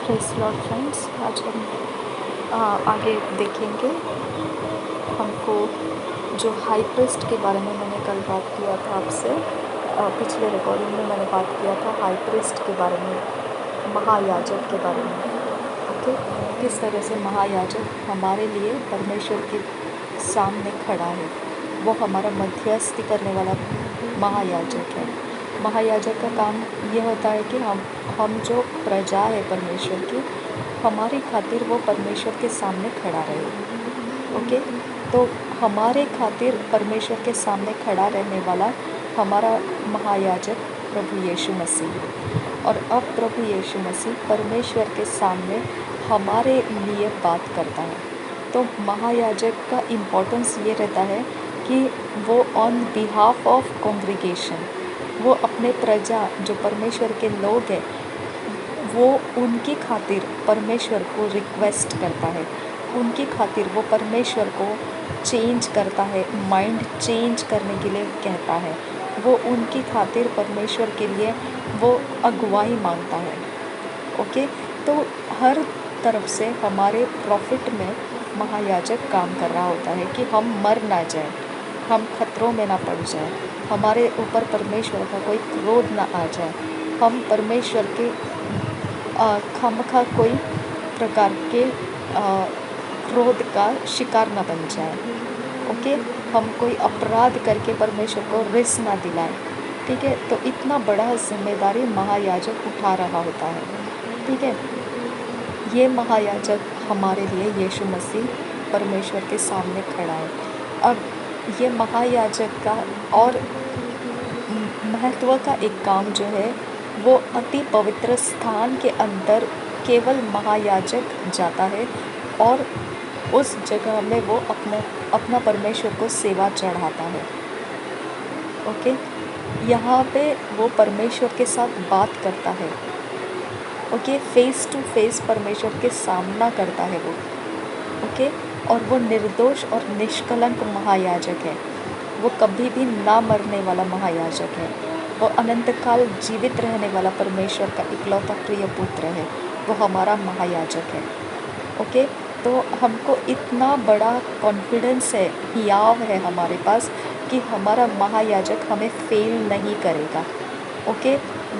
Praise Lord friends. आज हम आगे देखेंगे। हमको जो हाई प्रीस्ट के बारे में मैंने कल बात किया था आपसे, पिछले रिकॉर्डिंग में मैंने बात किया था हाई प्रीस्ट के बारे में, महायाजक के बारे में। ओके, किस तरह से महायाजक हमारे लिए परमेश्वर के सामने खड़ा है, वो हमारा मध्यस्थी करने वाला महायाजक है। महायाजक का काम ये होता है कि हम जो प्रजा है परमेश्वर की, हमारी खातिर वो परमेश्वर के सामने खड़ा रहे। ओके, तो हमारे खातिर परमेश्वर के सामने खड़ा रहने वाला हमारा महायाजक प्रभु यीशु मसीह है। और अब प्रभु यीशु मसीह परमेश्वर के सामने हमारे लिए बात करता है। तो महायाजक का इम्पोर्टेंस ये रहता है कि वो ऑन बिहाफ ऑफ कॉन्ग्रीगेशन, वो अपने प्रजा जो परमेश्वर के लोग हैं, वो उनकी खातिर परमेश्वर को रिक्वेस्ट करता है, उनकी खातिर वो परमेश्वर को चेंज करता है, माइंड चेंज करने के लिए कहता है, वो उनकी खातिर परमेश्वर के लिए वो अगुवाई मांगता है। ओके, तो हर तरफ से हमारे प्रॉफिट में महायाजक काम कर रहा होता है कि हम मर ना जाए, हम खतरों में ना पड़ जाए, हमारे ऊपर परमेश्वर का कोई क्रोध ना आ जाए, हम परमेश्वर के खामखा कोई प्रकार के क्रोध का शिकार ना बन जाए। ओके, हम कोई अपराध करके परमेश्वर को रिस ना दिलाएं। ठीक है, तो इतना बड़ा जिम्मेदारी महायाजक उठा रहा होता है। ठीक है, ये महायाजक हमारे लिए यीशु मसीह परमेश्वर के सामने खड़ा है। अब ये महायाजक का और महत्व का एक काम जो है, वो अति पवित्र स्थान के अंदर केवल महायाजक जाता है और उस जगह में वो अपना परमेश्वर को सेवा चढ़ाता है। ओके, यहाँ पे वो परमेश्वर के साथ बात करता है। ओके, फेस टू फेस परमेश्वर के सामना करता है वो। ओके, और वो निर्दोष और निष्कलंक महायाजक है। वो कभी भी ना मरने वाला महायाजक है। वो अनंत काल जीवित रहने वाला परमेश्वर का इकलौता प्रिय पुत्र है। वो हमारा महायाजक है। ओके, तो हमको इतना बड़ा कॉन्फिडेंस है, हियाव है हमारे पास कि हमारा महायाजक हमें फेल नहीं करेगा। ओके,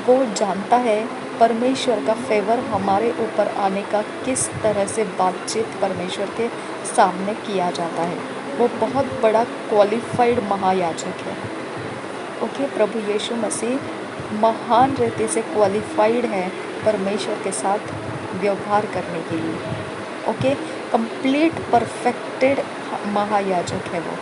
वो जानता है परमेश्वर का फेवर हमारे ऊपर आने का किस तरह से बातचीत परमेश्वर के सामने किया जाता है। वो बहुत बड़ा क्वालिफाइड महायाजक है। ओके, प्रभु यीशु मसीह महान रीति से क्वालिफाइड है परमेश्वर के साथ व्यवहार करने के लिए। ओके, कंप्लीट परफेक्टेड महायाजक है वो।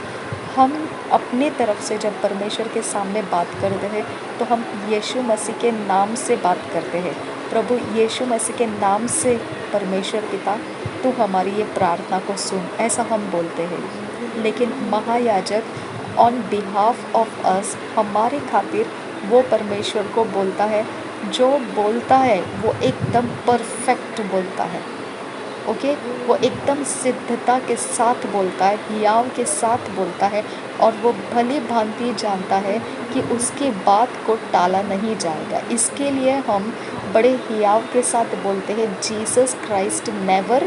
हम अपनी तरफ से जब परमेश्वर के सामने बात करते हैं तो हम यीशु मसीह के नाम से बात करते हैं। प्रभु यीशु मसीह के नाम से परमेश्वर पिता, तू हमारी ये प्रार्थना को सुन, ऐसा हम बोलते हैं। लेकिन महायाजक ऑन बिहाफ ऑफ अस, हमारे खातिर वो परमेश्वर को बोलता है, जो बोलता है वो एकदम परफेक्ट बोलता है। ओके, वो एकदम सिद्धता के साथ बोलता है, हियाव के साथ बोलता है, और वो भली भांति जानता है कि उसकी बात को टाला नहीं जाएगा। इसके लिए हम बड़े हियाव के साथ बोलते हैं, Jesus Christ never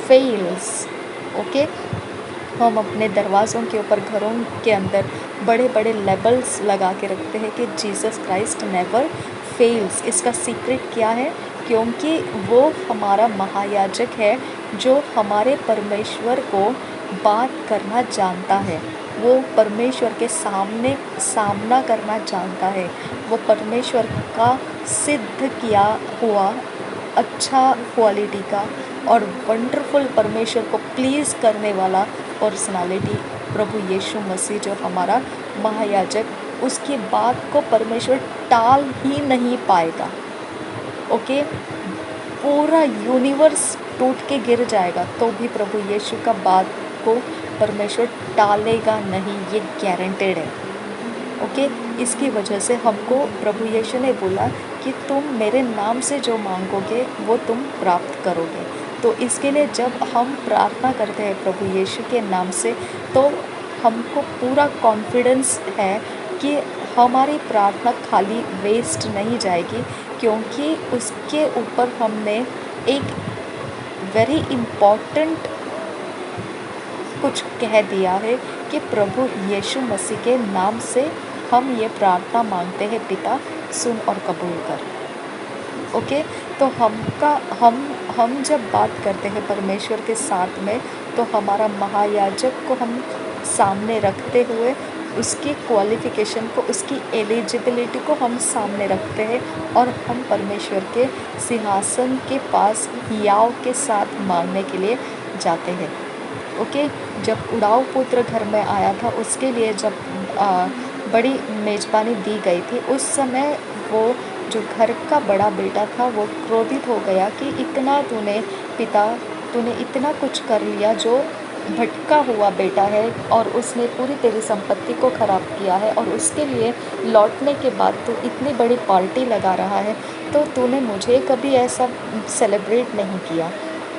fails. Okay, हम अपने दरवाज़ों के ऊपर, घरों के अंदर बड़े बड़े लेबल्स लगा के रखते हैं कि जीसस क्राइस्ट नेवर फेल्स। इसका सीक्रेट क्या है? क्योंकि वो हमारा महायाजक है जो हमारे परमेश्वर को बात करना जानता है, वो परमेश्वर के सामने सामना करना जानता है, वो परमेश्वर का सिद्ध किया हुआ अच्छा क्वालिटी का और वंडरफुल परमेश्वर को प्लीज़ करने वाला पर्सनालिटी प्रभु यीशु मसीह जो हमारा महायाजक, उसकी बात को परमेश्वर टाल ही नहीं पाएगा। ओके, पूरा यूनिवर्स टूट के गिर जाएगा तो भी प्रभु यीशु का बात को परमेश्वर टालेगा नहीं, ये गारंटेड है। ओके, इसकी वजह से हमको प्रभु यीशु ने बोला कि तुम मेरे नाम से जो मांगोगे वो तुम प्राप्त करोगे। तो इसके लिए जब हम प्रार्थना करते हैं प्रभु यीशु के नाम से, तो हमको पूरा कॉन्फिडेंस है कि हमारी प्रार्थना खाली वेस्ट नहीं जाएगी, क्योंकि उसके ऊपर हमने एक वेरी इम्पॉर्टेंट कुछ कह दिया है कि प्रभु यीशु मसीह के नाम से हम ये प्रार्थना मांगते हैं, पिता सुन और कबूल कर। ओके, तो हम जब बात करते हैं परमेश्वर के साथ में, तो हमारा महायाजक को हम सामने रखते हुए उसकी क्वालिफ़िकेशन को, उसकी एलिजिबिलिटी को हम सामने रखते हैं और हम परमेश्वर के सिंहासन के पास हियाव के साथ मांगने के लिए जाते हैं। ओके, जब उड़ाऊ पुत्र घर में आया था, उसके लिए जब बड़ी मेज़बानी दी गई थी, उस समय वो जो घर का बड़ा बेटा था वो क्रोधित हो गया कि इतना तूने इतना कुछ कर लिया, जो भटका हुआ बेटा है और उसने पूरी तेरी संपत्ति को ख़राब किया है, और उसके लिए लौटने के बाद तू इतनी बड़ी पार्टी लगा रहा है, तो तूने मुझे कभी ऐसा सेलिब्रेट नहीं किया।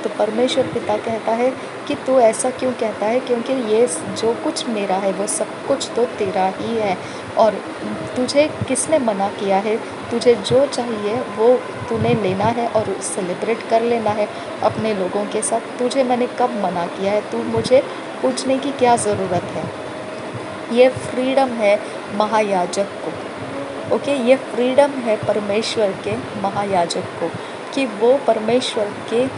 तो परमेश्वर पिता कहता है कि तू ऐसा क्यों कहता है, क्योंकि ये जो कुछ मेरा है वो सब कुछ तो तेरा ही है, और तुझे किसने मना किया है? तुझे जो चाहिए वो तूने लेना है और सेलिब्रेट कर लेना है अपने लोगों के साथ। तुझे मैंने कब मना किया है? तू मुझे पूछने की क्या ज़रूरत है? ये फ्रीडम है महायाजक को। ओके, ये फ्रीडम है परमेश्वर के महायाजक को कि वो परमेश्वर के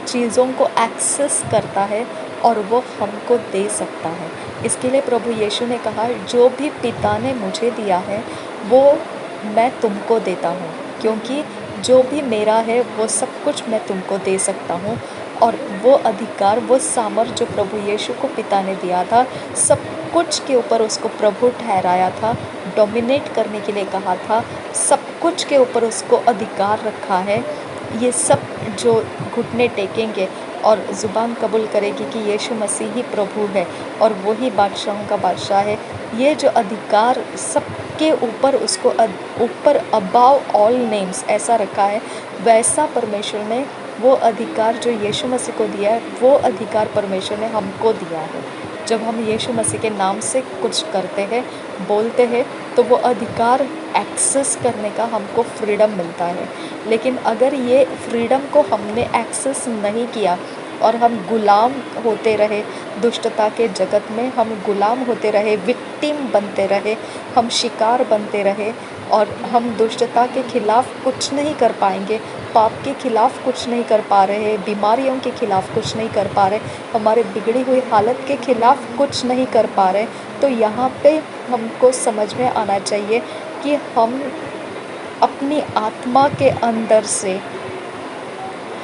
चीज़ों को एक्सेस करता है और वो हमको दे सकता है। इसके लिए प्रभु यीशु ने कहा, जो भी पिता ने मुझे दिया है वो मैं तुमको देता हूँ, क्योंकि जो भी मेरा है वो सब कुछ मैं तुमको दे सकता हूँ। और वो अधिकार, वो सामर्थ जो प्रभु यीशु को पिता ने दिया था, सब कुछ के ऊपर उसको प्रभु ठहराया था, डोमिनेट करने के लिए कहा था, सब कुछ के ऊपर उसको अधिकार रखा है। ये सब जो घुटने टेकेंगे और ज़ुबान कबूल करेगी कि यीशु मसीह ही प्रभु है और वही बादशाहों का बादशाह है, ये जो अधिकार सबके ऊपर उसको ऊपर अबाव ऑल नेम्स ऐसा रखा है, वैसा परमेश्वर ने वो अधिकार जो यीशु मसीह को दिया है, वो अधिकार परमेश्वर ने हमको दिया है। जब हम यीशु मसीह के नाम से कुछ करते हैं, बोलते हैं, तो वो अधिकार एक्सेस करने का हमको फ्रीडम मिलता है। लेकिन अगर ये फ्रीडम को हमने एक्सेस नहीं किया और हम गुलाम होते रहे, दुष्टता के जगत में हम गुलाम होते रहे, विक्टिम बनते रहे, हम शिकार बनते रहे, और हम दुष्टता के खिलाफ़ कुछ नहीं कर पाएंगे, पाप के खिलाफ़ कुछ नहीं कर पा रहे, बीमारियों के खिलाफ़ कुछ नहीं कर पा रहे, हमारे बिगड़ी हुई हालत के खिलाफ़ कुछ नहीं कर पा रहे, तो यहाँ पे हमको समझ में आना चाहिए कि हम अपनी आत्मा के अंदर से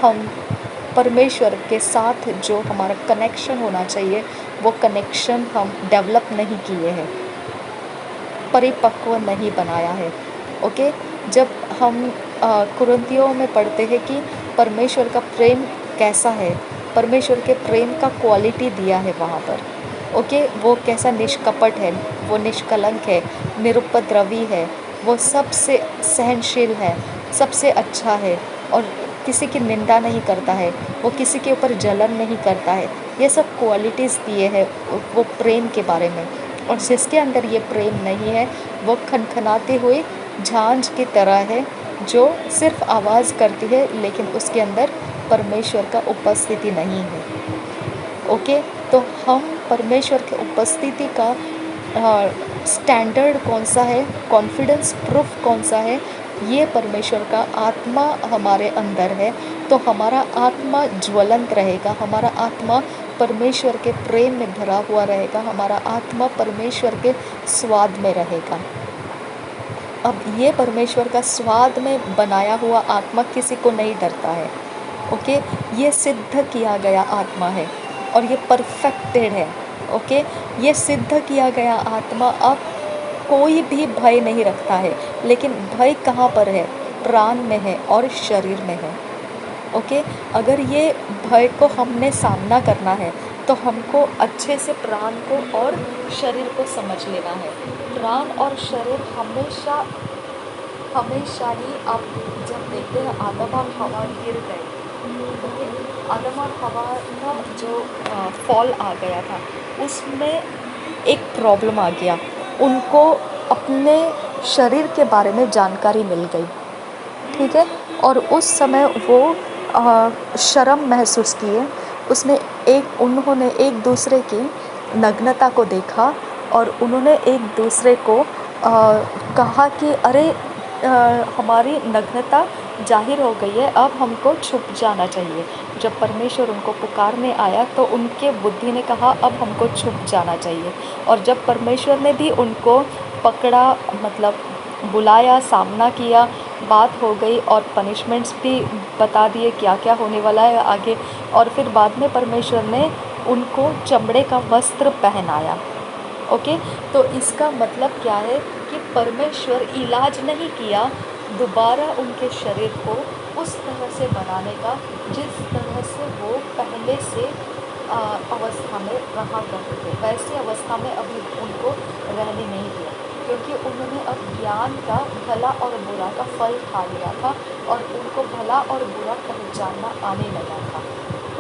हम परमेश्वर के साथ जो हमारा कनेक्शन होना चाहिए, वो कनेक्शन हम डेवलप नहीं किए हैं, परिपक्व नहीं बनाया है। ओके, जब हम कुरिन्थियों में पढ़ते हैं कि परमेश्वर का प्रेम कैसा है, परमेश्वर के प्रेम का क्वालिटी दिया है वहाँ पर। ओके, वो कैसा निष्कपट है, वो निष्कलंक है, निरुपद्रवी है, वो सबसे सहनशील है, सबसे अच्छा है, और किसी की निंदा नहीं करता है, वो किसी के ऊपर जलन नहीं करता है। ये सब क्वालिटीज़ दिए हैं वो प्रेम के बारे में। और जिसके अंदर ये प्रेम नहीं है, वो खनखनाती हुई झांझ की तरह है, जो सिर्फ आवाज़ करती है, लेकिन उसके अंदर परमेश्वर का उपस्थिति नहीं है। ओके, तो हम परमेश्वर के उपस्थिति का स्टैंडर्ड कौन सा है, कॉन्फिडेंस प्रूफ कौन सा है, ये परमेश्वर का आत्मा हमारे अंदर है, तो हमारा आत्मा ज्वलंत रहेगा, हमारा आत्मा परमेश्वर के प्रेम में भरा हुआ रहेगा, हमारा आत्मा परमेश्वर के स्वाद में रहेगा। अब ये परमेश्वर का स्वाद में बनाया हुआ आत्मा किसी को नहीं डरता है। ओके, ये सिद्ध किया गया आत्मा है और ये परफेक्टेड है। ओके, ये सिद्ध किया गया आत्मा अब कोई भी भय नहीं रखता है, लेकिन भय कहाँ पर है? प्राण में है और शरीर में है। ओके, अगर ये भय को हमने सामना करना है, तो हमको अच्छे से प्राण को और शरीर को समझ लेना है। प्राण और शरीर हमेशा ही, आप जब देखते हैं आदम और हवा गिर गए, ओके, आदम और हवा का जो फॉल आ गया था, उसमें एक प्रॉब्लम आ गया, उनको अपने शरीर के बारे में जानकारी मिल गई, ठीक है, और उस समय वो शर्म महसूस किए। उन्होंने एक दूसरे की नग्नता को देखा और उन्होंने एक दूसरे को कहा कि अरे हमारी नग्नता ज़ाहिर हो गई है, अब हमको छुप जाना चाहिए। जब परमेश्वर उनको पुकारने आया तो उनके बुद्धि ने कहा अब हमको छुप जाना चाहिए। और जब परमेश्वर ने भी उनको पकड़ा, मतलब बुलाया, सामना किया, बात हो गई और पनिशमेंट्स भी बता दिए क्या क्या होने वाला है आगे। और फिर बाद में परमेश्वर ने उनको चमड़े का वस्त्र पहनाया। ओके, तो इसका मतलब क्या है कि परमेश्वर इलाज नहीं किया दोबारा उनके शरीर को उस तरह से बनाने का जिस तरह से वो पहले से अवस्था में रहा करते थे, वैसी अवस्था में अभी उनको रहने नहीं दिया, क्योंकि उन्होंने अब ज्ञान का भला और बुरा का फल खा लिया था और उनको भला और बुरा पहचानना आने लगा था।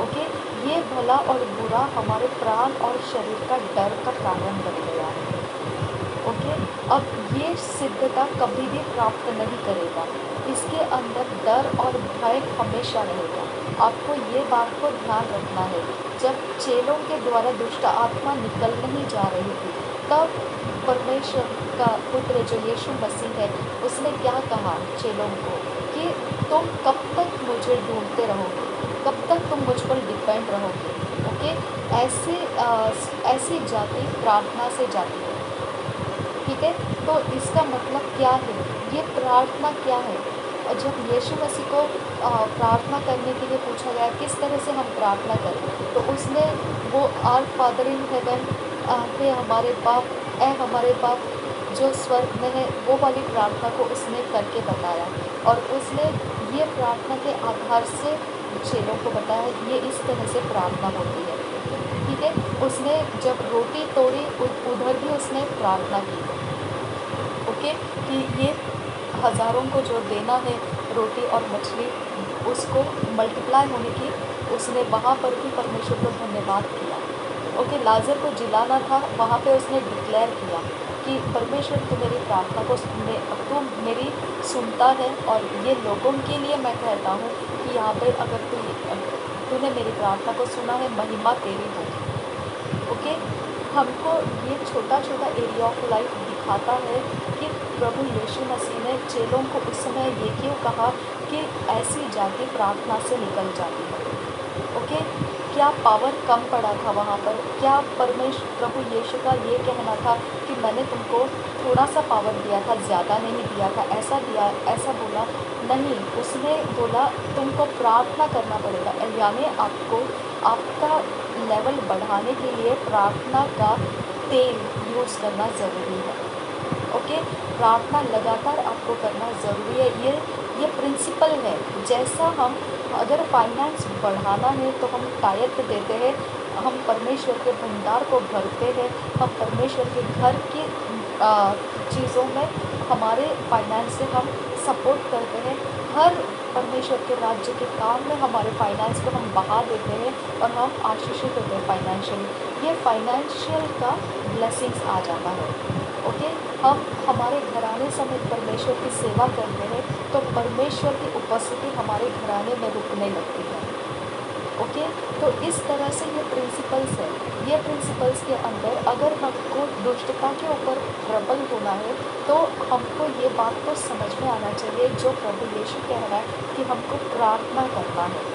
ओके, ये भला और बुरा हमारे प्राण और शरीर का डर का कारण बन गया है। ओके, अब ये सिद्धता कभी भी प्राप्त नहीं करेगा, इसके अंदर डर और भय हमेशा रहेगा। आपको ये बात को ध्यान रखना है। जब चेलों के द्वारा दुष्ट आत्मा निकल नहीं जा रही थी, तब परमेश्वर का पुत्र जो यीशु मसीह है, उसने क्या कहा चेलों को कि तुम कब तक मुझे ढूंढते रहोगे, कब तक तुम मुझ पर डिपेंड रहोगे। ओके, ऐसी जाति प्रार्थना से जाती है। ठीक है, तो इसका मतलब क्या है, ये प्रार्थना क्या है। और जब यीशु मसीह को प्रार्थना करने के लिए पूछा गया किस तरह से हम प्रार्थना करें, तो उसने वो आवर फादर इन हेवन, हे हमारे बाप, ए हमारे बाप जो स्वर्ग में है, वो वाली प्रार्थना को उसने करके बताया। और उसने ये प्रार्थना के आधार से चेलों को बताया ये इस तरह से प्रार्थना होती है। ठीक है, उसने जब रोटी तोड़ी उधर भी उसने प्रार्थना की। ओके, कि ये हज़ारों को जो देना है रोटी और मछली, उसको मल्टीप्लाई होने की उसने वहाँ पर भी परमेश्वर को धन्यवाद किया। ओके, लाजर को जिलाना था, वहाँ पे उसने डिक्लेयर किया कि परमेश्वर तू मेरी प्रार्थना को तू मेरी सुनता है, और ये लोगों के लिए मैं कहता हूँ कि यहाँ पे अगर तूने मेरी प्रार्थना को सुना है, महिमा तेरी होगी। ओके, हमको ये छोटा छोटा एरिया ऑफ लाइफ दिखाता है कि प्रभु यीशु मसीह ने चेलों को उस समय ये क्यों कहा कि ऐसी जाति प्रार्थना से निकल जाती है। ओके, क्या पावर कम पड़ा था वहाँ पर? क्या प्रभु यीशु का ये कहना था कि मैंने तुमको थोड़ा सा पावर दिया था, ज़्यादा नहीं दिया था, ऐसा बोला नहीं। उसने बोला तुमको प्रार्थना करना पड़ेगा, यानी आपको आपका लेवल बढ़ाने के लिए प्रार्थना का तेल यूज़ करना ज़रूरी है। ओके, प्रार्थना लगातार आपको करना ज़रूरी है। ये प्रिंसिपल है। जैसा हम अगर फाइनेंस बढ़ाना है तो हम टायत देते हैं, हम परमेश्वर के भंडार को भरते हैं, हम परमेश्वर के घर की चीज़ों में हमारे फाइनेंस से हम सपोर्ट करते हैं। हर परमेश्वर के राज्य के काम में हमारे फाइनेंस को हम बहा देते हैं और हम आशीषित होते हैं फाइनेंशियली। ये फाइनेंशियल का ब्लेसिंग्स आ जाता है। ओके, हम हमारे घराने समेत परमेश्वर की सेवा करते हैं तो परमेश्वर की उपस्थिति हमारे घराने में रुकने लगती है। ओके, तो इस तरह से ये प्रिंसिपल्स है। ये प्रिंसिपल्स के अंदर अगर हमको दुष्टता के ऊपर प्रबल होना है तो हमको ये बात को समझ में आना चाहिए जो प्रभु यीशु कह रहा है कि हमको प्रार्थना करना है।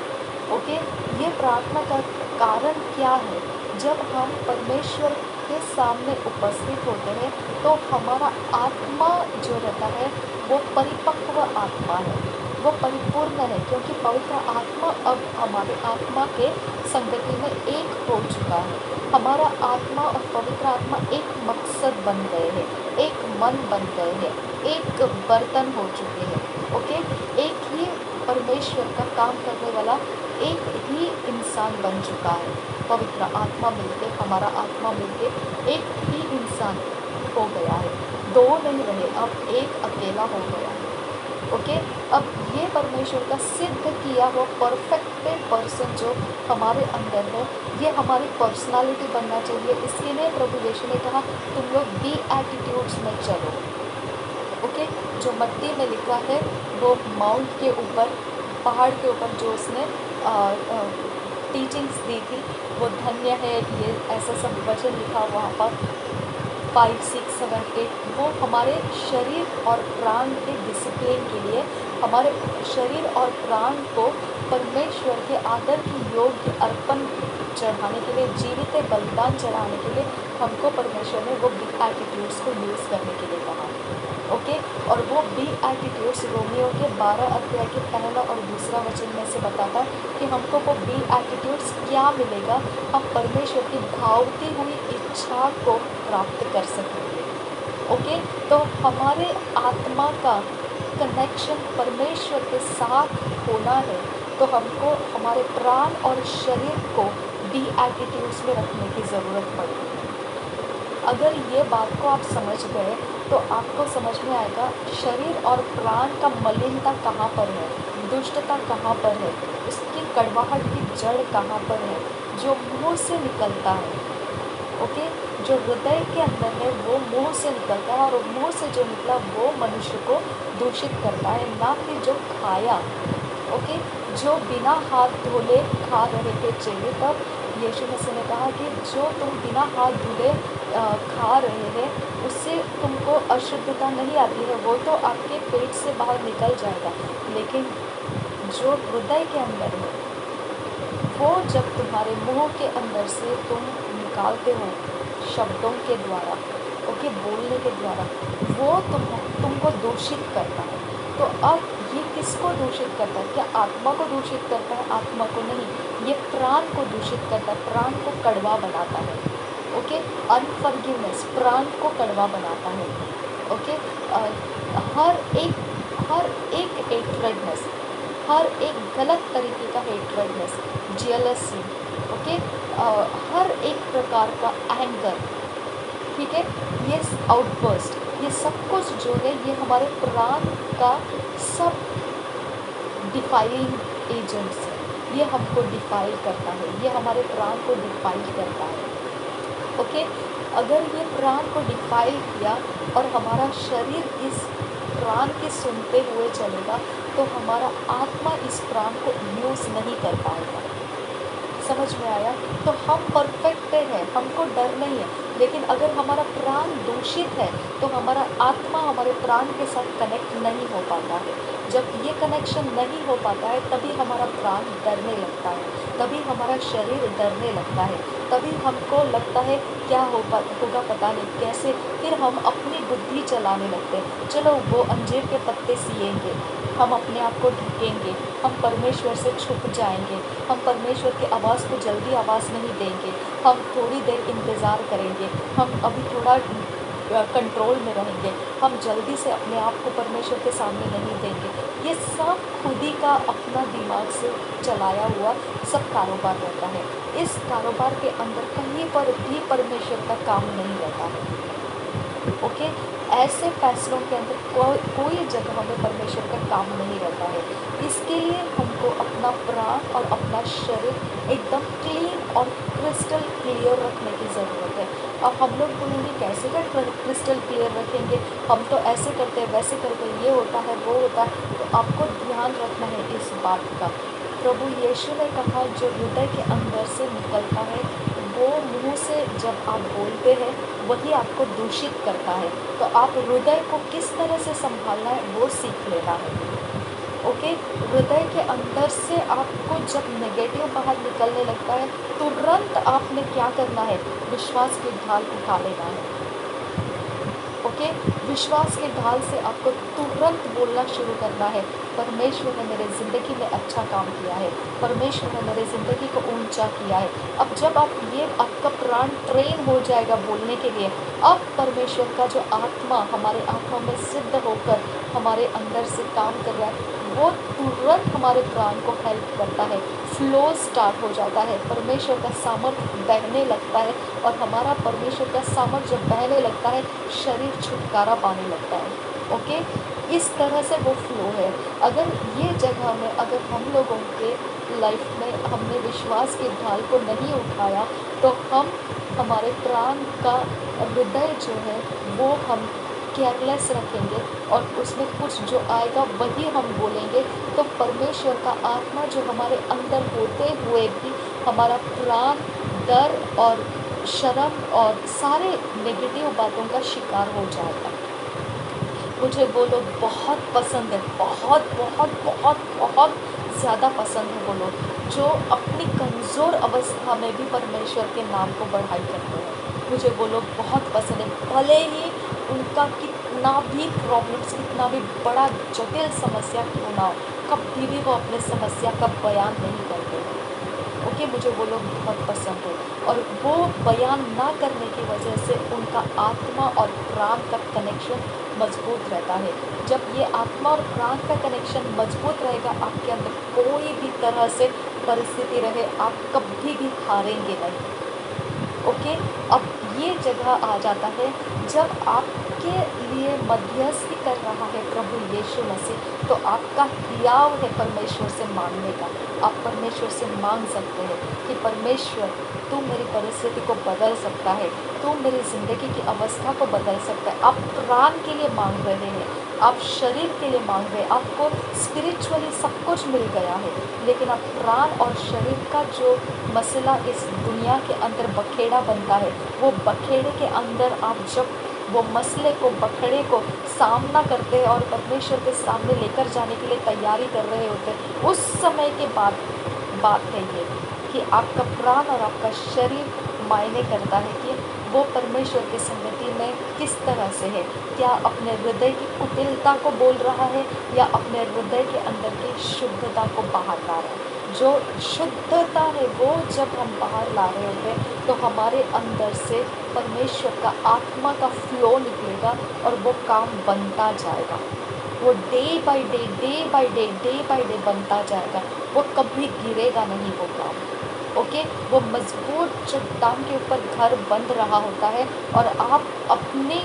ओके, ये प्रार्थना का कारण क्या है? जब हम परमेश्वर के सामने उपस्थित होते हैं तो हमारा आत्मा जो रहता है वो परिपक्व आत्मा है, वो परिपूर्ण है, क्योंकि पवित्र आत्मा अब हमारे आत्मा के संगति में एक हो चुका है। हमारा आत्मा और पवित्र आत्मा एक मकसद बन गए हैं, एक मन बन गए हैं, एक बर्तन हो चुके हैं। ओके, एक ही परमेश्वर का काम करने वाला एक ही इंसान बन चुका है। पवित्र आत्मा मिलके, हमारा आत्मा मिलके एक ही इंसान हो गया है, दो नहीं रहे, अब एक अकेला हो गया है। ओके, अब ये परमेश्वर का सिद्ध किया हुआ परफेक्ट पर्सन जो हमारे अंदर है, ये हमारी पर्सनालिटी बनना चाहिए। इसके लिए प्रभु यीशु ने कहा तुम लोग बी एटीट्यूड्स में चलो। ओके, जो मत्ती में लिखा है वो माउंट के ऊपर पहाड़ के ऊपर जो उसने टीचिंग्स दी थी, वो धन्य है, ये ऐसा सब वचन लिखा वहाँ पर 5, 6, 7, 8, वो हमारे शरीर और प्राण के डिसिप्लिन के लिए, हमारे शरीर और प्राण को परमेश्वर के आदर की योग्य अर्पण चढ़ाने के लिए, जीवित बलिदान चढ़ाने के लिए हमको परमेश्वर ने वो बिग एटीट्यूड्स को यूज़ करने के लिए कहा। ओके, और वो बिग एटीट्यूड्स रोमियो के 12 अध्याय के पहला और दूसरा वचन में से बताता है कि हमको वो बिग एटीट्यूड्स क्या मिलेगा, हम परमेश्वर की भावती हुई इच्छा को प्राप्त कर सकेंगे। ओके, तो हमारे आत्मा का कनेक्शन परमेश्वर के साथ होना है, तो हमको हमारे प्राण और शरीर को बी एटीट्यूड्स में रखने की ज़रूरत पड़ेगी। अगर ये बात को आप समझ गए तो आपको समझ में आएगा शरीर और प्राण का मलिनता कहाँ पर है, दुष्टता कहाँ पर है, उसकी कड़वाहट की जड़ कहाँ पर है, जो मुंह से निकलता है। ओके, जो हृदय के अंदर है वो मुंह से निकलता है, और मुंह से जो निकला वो मनुष्य को दूषित करता है, ना कि जो खाया। ओके, जो बिना हाथ धोले खा रहे थे चेले, तब यीशु मसीह ने कहा कि जो तुम बिना हाथ धुले खा रहे हैं उससे तुमको अशुद्धता नहीं आती है, वो तो आपके पेट से बाहर निकल जाएगा, लेकिन जो हृदय के अंदर है वो जब तुम्हारे मुंह के अंदर से तुम निकालते हो शब्दों के द्वारा, ओके, बोलने के द्वारा, वो तुमको दूषित करता है। तो अब ये किसको दूषित करता है? क्या आत्मा को दूषित करता है? आत्मा को नहीं, ये प्राण को दूषित करता है, प्राण को कड़वा बनाता है। ओके, अनफॉरगिवनेस प्राण को कड़वा बनाता है। ओके, हर एक हेट्रेडनेस, हर एक गलत तरीके का हेट्रेडनेस, जेलसी, ओके, हर एक प्रकार का एंगर, ठीक है, ये आउटबर्स्ट, ये सब कुछ जो है ये हमारे प्राण का सब डिफाइलिंग एजेंट्स है, ये हमको डिफाइल करता है, ये हमारे प्राण को डिफाइल करता है। ओके, अगर ये प्राण को डिफाइल किया और हमारा शरीर इस प्राण के सुनते हुए चलेगा, तो हमारा आत्मा इस प्राण को यूज़ नहीं कर पाएगा। समझ में आया? तो हम परफेक्ट हैं, हमको डर नहीं है, लेकिन अगर हमारा प्राण दूषित है तो हमारा आत्मा हमारे प्राण के साथ कनेक्ट नहीं हो पाता है। जब ये कनेक्शन नहीं हो पाता है तभी हमारा प्राण डरने लगता है, तभी हमारा शरीर डरने लगता है, तभी हमको लगता है क्या होगा पता नहीं कैसे, फिर हम अपनी बुद्धि चलाने लगते हैं। चलो वो अंजीर के पत्ते सिएंगे, हम अपने आप को ढकेंगे, हम परमेश्वर से छुप जाएंगे, हम परमेश्वर की आवाज़ को जल्दी आवाज़ नहीं देंगे, हम थोड़ी देर इंतज़ार करेंगे, हम अभी थोड़ा कंट्रोल में रहेंगे, हम जल्दी से अपने आप को परमेश्वर के सामने नहीं देंगे। ये सब खुद ही का अपना दिमाग से चलाया हुआ सब कारोबार रहता है। इस कारोबार के अंदर कहीं पर भी परमेश्वर का काम नहीं रहता है। ओके, ऐसे फैसलों के अंदर कोई जगह में परमेश्वर का काम नहीं रहता है। इसके लिए हमको अपना प्राण और अपना शरीर एकदम क्लीन और क्रिस्टल क्लियर रखने की ज़रूरत है। अब हम लोग बोलेंगे कैसे कर क्रिस्टल क्लियर रखेंगे, हम तो ऐसे करते हैं वैसे करते हैं, ये होता है वो होता है। तो आपको ध्यान रखना है इस बात का। प्रभु यीशु ने कहा जो हृदय के अंदर से निकलता है वो मुंह से जब आप बोलते हैं वही आपको दूषित करता है। तो आप हृदय को किस तरह से संभालना है वो सीख लेना है। ओके, हृदय के अंदर से आपको जब नेगेटिव बाहर निकलने लगता है तुरंत आपने क्या करना है, विश्वास की ढाल उठा लेना है। ओके, विश्वास के ढाल से आपको तुरंत बोलना शुरू करना है, परमेश्वर ने मेरे ज़िंदगी में अच्छा काम किया है, परमेश्वर ने मेरे ज़िंदगी को ऊंचा किया है। अब जब आप ये आपका प्राण ट्रेन हो जाएगा बोलने के लिए, अब परमेश्वर का जो आत्मा हमारे आत्मा में सिद्ध होकर हमारे अंदर से काम कर रहा है, वो तुरंत हमारे प्राण को हेल्प करता है, फ्लो स्टार्ट हो जाता है, परमेश्वर का सामर्थ्य बहने लगता है, और हमारा परमेश्वर का सामर्थ्य जब बहने लगता है शरीर छुटकारा पाने लगता है। ओके, इस तरह से वो फ्लो है। अगर ये जगह में अगर हम लोगों के लाइफ में हमने विश्वास की ढाल को नहीं उठाया तो हम हमारे प्राण का हृदय जो है वो हम केयरलेस रखेंगे, और उसमें कुछ जो आएगा वही हम बोलेंगे, तो परमेश्वर का आत्मा जो हमारे अंदर होते हुए भी हमारा प्राण डर और शर्म और सारे नेगेटिव बातों का शिकार हो जाएगा। मुझे वो लोग बहुत पसंद है, बहुत बहुत बहुत बहुत ज़्यादा पसंद है वो लोग जो अपनी कमज़ोर अवस्था में भी परमेश्वर के नाम को बढ़ाई करते हैं। मुझे वो लोग बहुत पसंद है, भले ही उनका कितना भी प्रॉब्लम्स, कितना भी बड़ा जटिल समस्या क्यों ना हो, कभी भी वो अपने समस्या का बयान नहीं करते हैं। ओके, मुझे वो लोग बहुत पसंद है और वो बयान ना करने की वजह से उनका आत्मा और प्राण का कनेक्शन मजबूत रहता है। जब ये आत्मा और प्राण का कनेक्शन मजबूत रहेगा, आपके अंदर कोई भी तरह से परिस्थिति रहे, आप कभी भी हारेंगे नहीं। ओके, अब ये जगह आ जाता है जब आपके लिए मध्यस्थी कर रहा है प्रभु यीशु मसीह, तो आपका हियाव है परमेश्वर से मांगने का। आप परमेश्वर से मांग सकते हैं कि परमेश्वर, तू मेरी परिस्थिति को बदल सकता है, तू मेरी ज़िंदगी की अवस्था को बदल सकता है। आप प्राण के लिए मांग रहे हैं, आप शरीर के लिए मांग रहे हैं, आपको स्पिरिचुअली सब कुछ मिल गया है, लेकिन अब प्राण और शरीर का जो मसला इस दुनिया के अंदर बखेड़ा बनता है, वो बखेड़े के अंदर आप जब वो मसले को, बखेड़े को सामना करते हैं और परमेश्वर के सामने लेकर जाने के लिए तैयारी कर रहे होते हैं, उस समय के बाद बात है ये कि आपका प्राण और आपका शरीर मायने करता है कि वो परमेश्वर की संगति में किस तरह से है। क्या अपने हृदय की कुटिलता को बोल रहा है या अपने हृदय के अंदर की शुद्धता को बाहर ला रहा है। जो शुद्धता है वो जब हम बाहर ला रहे होते हैं तो हमारे अंदर से परमेश्वर का आत्मा का फ्लो निकलेगा और वो काम बनता जाएगा। वो day by day, day by day, day by day बनता जाएगा। वो कभी गिरेगा नहीं वो काम। ओके, वो मजबूत चट्टान के ऊपर घर बन रहा होता है और आप अपने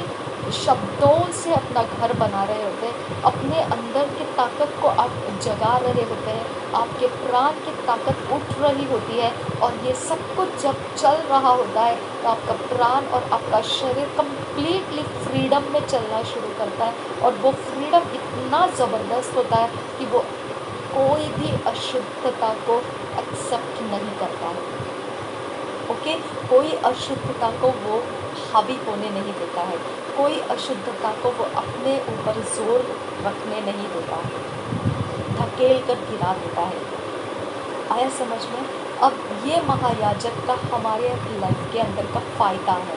शब्दों से अपना घर बना रहे होते हैं, अपने अंदर की ताकत को आप जगा रहे होते हैं, आपके प्राण की ताकत उठ रही होती है और ये सब कुछ जब चल रहा होता है तो आपका प्राण और आपका शरीर कंप्लीटली फ्रीडम में चलना शुरू करता है और वो फ्रीडम इतना ज़बरदस्त होता है कि वो कोई भी अशुद्धता को एक्सेप्ट नहीं करता है। ओके, कोई अशुद्धता को वो हावी होने नहीं देता है, कोई अशुद्धता को वो अपने ऊपर जोर रखने नहीं देता है, धकेल कर गिरा देता है। आया समझ में? अब ये महायाजक का हमारे लाइफ के अंदर का फ़ायदा है।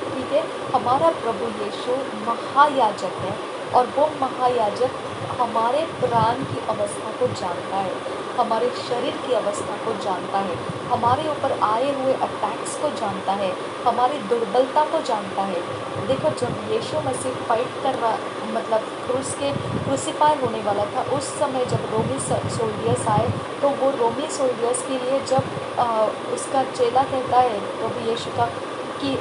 ठीक है, हमारा प्रभु यीशु महायाजक है और वो महायाजक हमारे प्राण की अवस्था को जानता है, हमारे शरीर की अवस्था को जानता है, हमारे ऊपर आए हुए अटैक्स को जानता है, हमारी दुर्बलता को जानता है। देखो, जब यीशु मसीह फाइट कर रहा, मतलब क्रूसिफाई होने वाला था, उस समय जब रोमी सोल्डियर्स आए तो वो रोमी सोल्डियर्स के लिए जब उसका चेला कहता है प्रभु यीशु का कि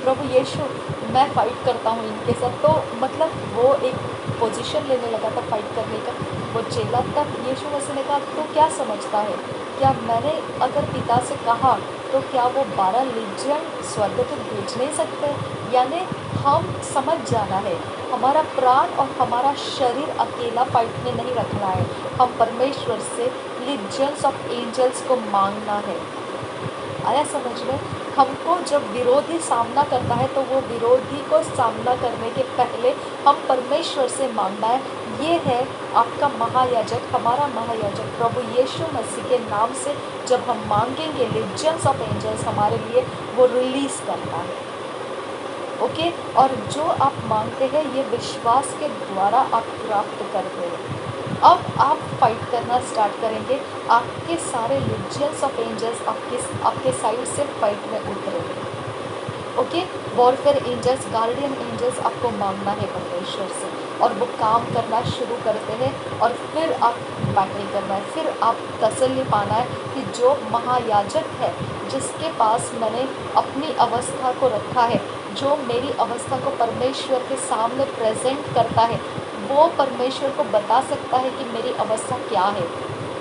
प्रभु यीशु, मैं फ़ाइट करता हूँ इनके साथ, तो मतलब वो एक पोजीशन लेने लगा था फाइट करने का वो चेला। तब यीशु मसीह ने कहा, तो क्या समझता है, क्या मैंने अगर पिता से कहा तो क्या वो 12 लीजियन स्वर्ग तक भेज नहीं सकते? यानी हम समझ जाना है, हमारा प्राण और हमारा शरीर अकेला फाइट में नहीं रखना है, हम परमेश्वर से लीजियंस ऑफ एंजल्स को मांगना है। आया समझ में? हमको जब विरोधी सामना करता है तो वो विरोधी को सामना करने के पहले हम परमेश्वर से मांगना है। ये है आपका महायाजक, हमारा महायाजक प्रभु यीशु मसीह के नाम से जब हम मांगेंगे, लीजियंस ऑफ एंजल्स हमारे लिए वो रिलीज़ करता है। ओके, और जो आप मांगते हैं ये विश्वास के द्वारा आप प्राप्त करते हैं। अब आप फाइट करना स्टार्ट करेंगे, आपके सारे लीजियंस ऑफ एंजल्स आपके साइड से फाइट में उतरेंगे। Okay, warfare angels, guardian angels आपको मांगना है परमेश्वर से और वो काम करना शुरू करते हैं और फिर आप बैटल करना है, फिर आप तसल्ली पाना है कि जो महायाजक है, जिसके पास मैंने अपनी अवस्था को रखा है, जो मेरी अवस्था को परमेश्वर के सामने प्रेजेंट करता है, वो परमेश्वर को बता सकता है कि मेरी अवस्था क्या है।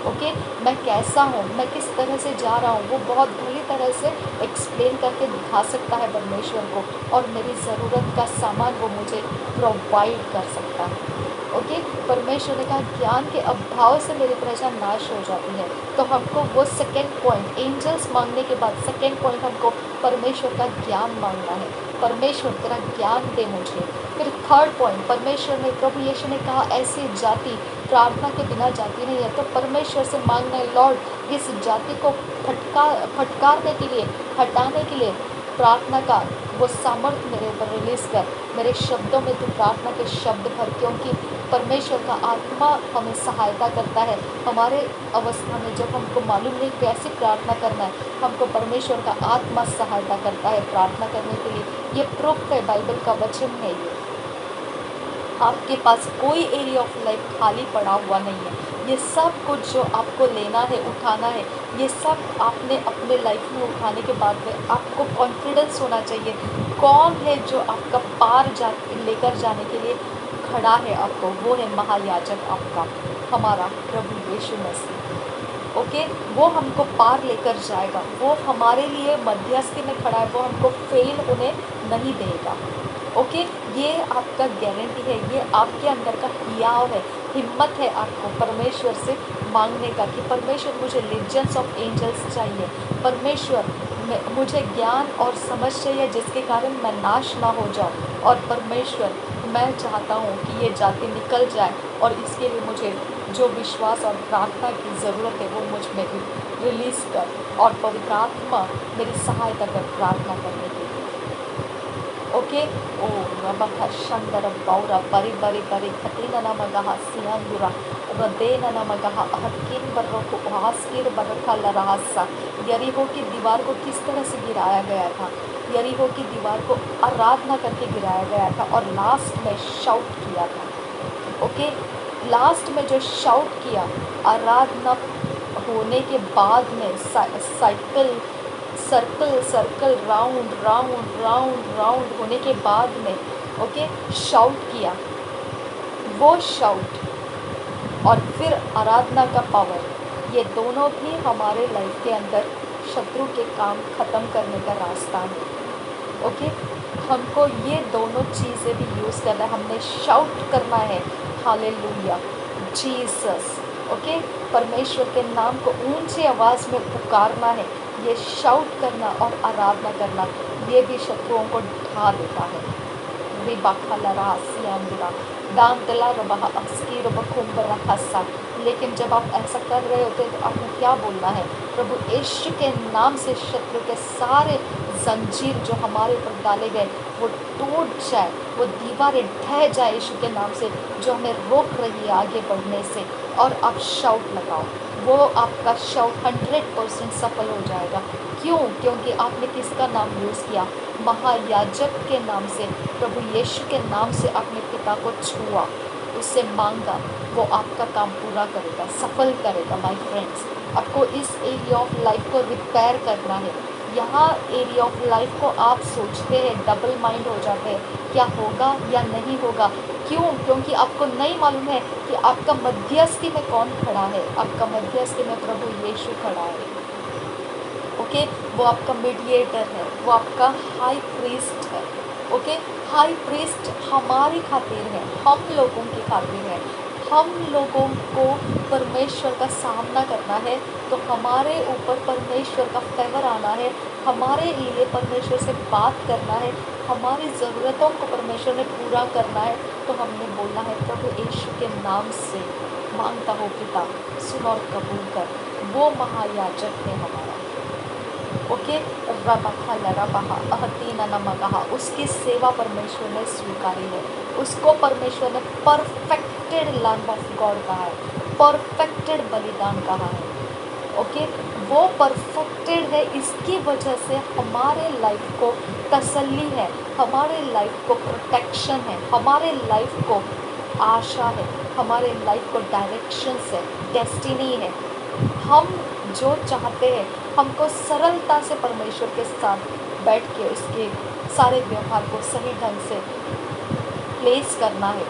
ओके, मैं कैसा हूँ, मैं किस तरह से जा रहा हूँ, वो बहुत बुरी तरह से एक्सप्लेन करके दिखा सकता है परमेश्वर को और मेरी ज़रूरत का सामान वो मुझे प्रोवाइड कर सकता है। ओके, परमेश्वर ने कहा ज्ञान के अभाव से मेरी प्रजा नाश हो जाती है। तो हमको वो सेकेंड पॉइंट, एंजल्स मांगने के बाद सेकेंड पॉइंट हमको परमेश्वर का ज्ञान मांगना है। परमेश्वर तेरा ज्ञान दे मुझे। फिर थर्ड पॉइंट, परमेश्वर ने, प्रभु यीशु ने कहा ऐसी जाति प्रार्थना के बिना जाती नहीं है। तो परमेश्वर से मांगना है, लॉर्ड इस जाति को फटकारने के लिए, हटाने के लिए प्रार्थना का वो सामर्थ्य मेरे ऊपर रिलीज कर। मेरे शब्दों में तू प्रार्थना के शब्द भर, क्योंकि परमेश्वर का आत्मा हमें सहायता करता है हमारे अवस्था में। जब हमको मालूम नहीं कैसे प्रार्थना करना है, हमको परमेश्वर का आत्मा सहायता करता है प्रार्थना करने के लिए। ये प्रूफ है, बाइबल का वचन है। ये आपके पास कोई एरिया ऑफ लाइफ खाली पड़ा हुआ नहीं है। ये सब कुछ जो आपको लेना है, उठाना है, ये सब आपने अपने लाइफ में उठाने के बाद में आपको कॉन्फिडेंस होना चाहिए। कौन है जो आपका पार लेकर जाने के लिए खड़ा है आपको? वो है महायाजक आपका, हमारा प्रभु यीशु मसीह। ओके, वो हमको पार लेकर जाएगा। वो हमारे लिए मध्यस्थी में खड़ा है, वो हमको फेल होने नहीं देगा। ओके, ये आपका गारंटी है, ये आपके अंदर का हियाव है, हिम्मत है आपको परमेश्वर से मांगने का कि परमेश्वर मुझे लीजियंस ऑफ एंजल्स चाहिए, परमेश्वर मुझे ज्ञान और समझ चाहिए जिसके कारण मैं नाश ना हो जाऊँ। और परमेश्वर मैं चाहता हूँ कि ये जाति निकल जाए, और इसके लिए मुझे जो विश्वास और प्रार्थना की ज़रूरत है वो मुझ में रिलीज़ कर, और पवित्र आत्मा मेरी सहायता कर प्रार्थना करने के लिए। ओके, ओ रबका शंदर बौरा बरी बरी बरी खतीना नमगहा सियांदुरा रदेना नमगहा अहकिन बर्रको हास्किर बरखा लरासा। यरीहो की दीवार को किस तरह से गिराया गया था? यरीहो की दीवार को आराधना करके गिराया गया था, और लास्ट में शाउट किया था। ओके, लास्ट में जो शाउट किया, आराधना होने के बाद में cycle circle circle round round round round होने के बाद में ओके शाउट किया, वो शाउट और फिर आराधना का पावर, ये दोनों भी हमारे लाइफ के अंदर शत्रु के काम ख़त्म करने का रास्ता है। ओके, हमको ये दोनों चीज़ें भी यूज़ करना है। हमने शाउट करना है हालेलुया जीसस। ओके, परमेश्वर के नाम को ऊंची आवाज़ में पुकारना है। ये शाउट करना और आराधना करना, ये भी शत्रुओं को ढा देता है। लेकिन जब आप ऐसा कर रहे होते हैं तो आपको क्या बोलना है? प्रभु यीशु के नाम से शत्रु के सारे जंजीर जो हमारे ऊपर डाले गए वो टूट जाए, वो दीवारें ढह जाए यीशु के नाम से, जो हमें रोक रही है आगे बढ़ने से। और आप शाउट लगाओ, वो आपका शाउट 100% सफल हो जाएगा। क्यों? क्योंकि आपने किसका नाम यूज़ किया? महायाजक के नाम से, प्रभु यीशु के नाम से आपने पिता को छुआ, उससे मांगा, वो आपका काम पूरा करेगा, सफल करेगा। माय फ्रेंड्स, आपको इस एरिया ऑफ लाइफ को रिपेयर करना है। यहाँ एरिया ऑफ लाइफ को आप सोचते हैं, डबल माइंड हो जाते हैं, क्या होगा या नहीं होगा। क्यों? क्योंकि आपको नहीं मालूम है कि आपका मध्यस्थी में कौन खड़ा है। आपका मध्यस्थी में प्रभु यीशु खड़ा है। ओके, वो आपका मीडिएटर है, वो आपका हाई प्रीस्ट है। ओके, हाई प्रीस्ट हमारी खातिर है, हम लोगों की खातिर है। हम लोगों को परमेश्वर का सामना करना है तो हमारे ऊपर परमेश्वर का फेवर आना है, हमारे लिए परमेश्वर से बात करना है, हमारी ज़रूरतों को परमेश्वर ने पूरा करना है। तो हमने बोलना है प्रभु यीशु के नाम से मांगता हो पिता, सुन और कबूल कर। वो महायाजक है हमारा। ओके, रबखा लरबहा अहतीना नमगहा, उसकी सेवा परमेश्वर ने स्वीकारी है। उसको परमेश्वर ने परफेक्टेड लैम्ब ऑफ गॉड कहा है, परफेक्टेड बलिदान कहा है। ओके, वो परफेक्टेड है, इसकी वजह से हमारे लाइफ को तसल्ली है, हमारे लाइफ को प्रोटेक्शन है, हमारे लाइफ को आशा है, हमारे लाइफ को डायरेक्शंस है, डेस्टिनी है। हम जो चाहते हैं, हमको सरलता से परमेश्वर के साथ बैठ के उसके सारे व्यवहार को सही ढंग से प्लेस करना है,